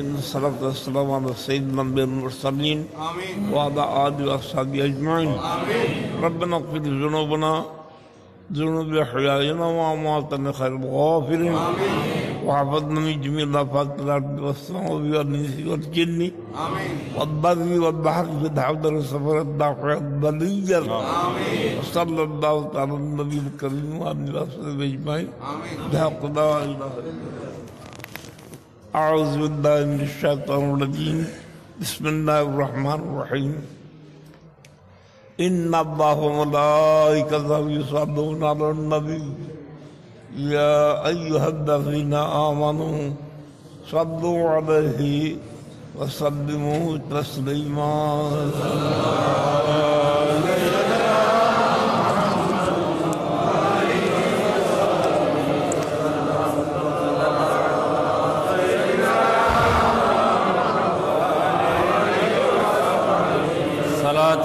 الصلاة والسلام على سيدنا المرسلين وعلى آله وأصحابه أجمعين. ربنا اغفر ذنوبنا ذنوب أحيائنا وأمواتنا خير الغافرين وحفظنا من جميع الآفات الأرض والسماء والإنس والجن والبر والبحر في الحوض والسفر الدافع البلية. وصلى الله تعالى على النبي الكريم وعلى آله وصحبه أجمعين. بحق لا إله إلا الله. أعوذ بالله من الشيطان الرجيم. بسم الله الرحمن الرحيم. إن الله وملائكته يصلون على النبي يا أيها الذين آمنوا صلوا عليه وسلموا تسليما.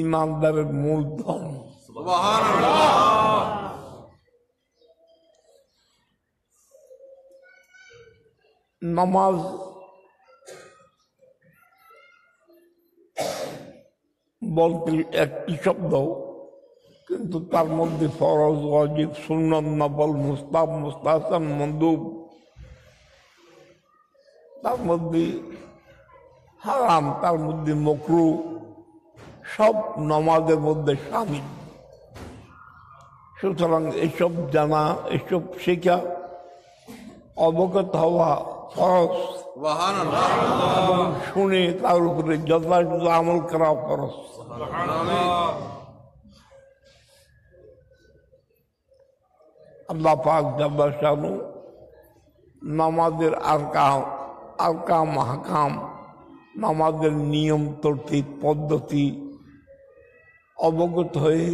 ইমানদারের মূলধন। নামাজ বলতে একটি শব্দ, কিন্তু তার মধ্যে ফরজ, ওয়াজিব, সুন্নাত, নফল, মুস্তাহাব, মুস্তাহসান, মানদুব, তার মধ্যে হারাম, তার মধ্যে মাকরুহ, সব নামাজের মধ্যে শামিল। সুতরাং এসব জানা, এসব শেখা, অবগত হওয়া ফরজ, এবং শুনে তার উপরে যথাযথ আমল করা ফরজ। আল্লাহ পাক জাল্লা শানু নামাজের আরকাম হাকাম, নামাজের নিয়ম তরতিব পদ্ধতি অবগত হয়ে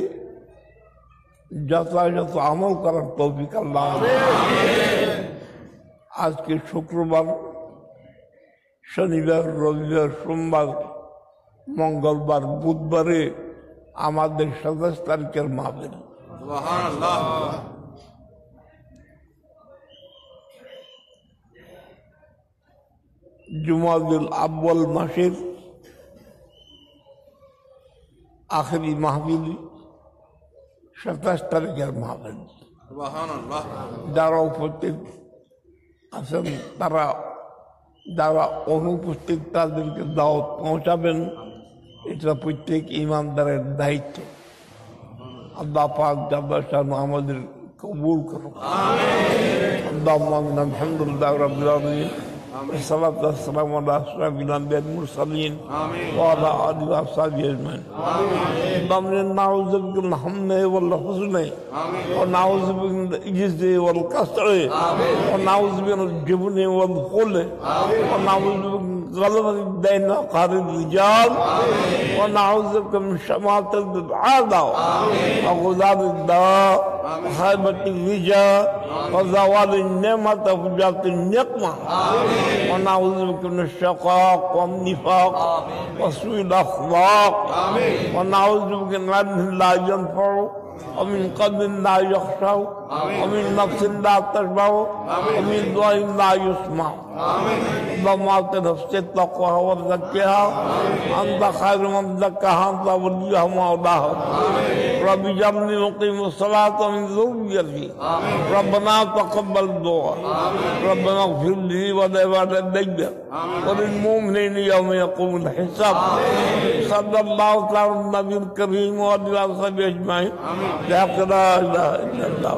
যথাযথ আমল করার তৌফিক আল্লাহ। আজকে শুক্রবার, শনিবার, রবিবার, সোমবার, মঙ্গলবার, বুধবারে আমাদের 27 তারিখের মাহফিল। জুমাদুল আব্বাল মাসের আখেরি মাহফিল, 27 তারিখের মাহফিল। যারা উপস্থিত আছেন তারা, যারা অনুপস্থিত তাদেরকে দাওয়াত পৌঁছাবেন, এটা প্রত্যেক ইমানদারের দায়িত্ব। আল্লাহ পাক জাল্লা শানু আমাদের কবুল করুন। আল্লাহুম্মা আমিন। আলহামদুলিল্লাহি রাব্বিল আলামিন। والصلاة والسلام على أشرف الأنبياء والمرسلين وعلى آله وصحبه أجمعين. اللهم نعوذ بك من الهم والحزن ونعوذ بك من العجز والكسل ونعوذ بك من الجبن والبخل ونعوذ بك من غلبة الدين وقهر الرجال ونعوذ بك من شماتة الأعداء وغلاظ الداء وخيبة الرجال وزوال النعمة وفجاءة النقمة ونعوذ بك من الشقاق والنفاق وسوء الأخلاق ونعوذ بك من علم لا ينفع ومن قلب لا يخشع ومن نفس لا تشبع ومن دعاء لا يسمع. اللهم آت نفسي تقواها وزكها أنت خير من زكاها أنت وليها ومولاها. رب اجعلني مقيم الصلاة من ذريتي ربنا تقبل دعاء ربنا اغفر لي ولوالدي وللمؤمنين يوم يقوم الحساب. صلى الله على النبي الكريم وعلى آله وصحبه أجمعين. لا إله إلا الله.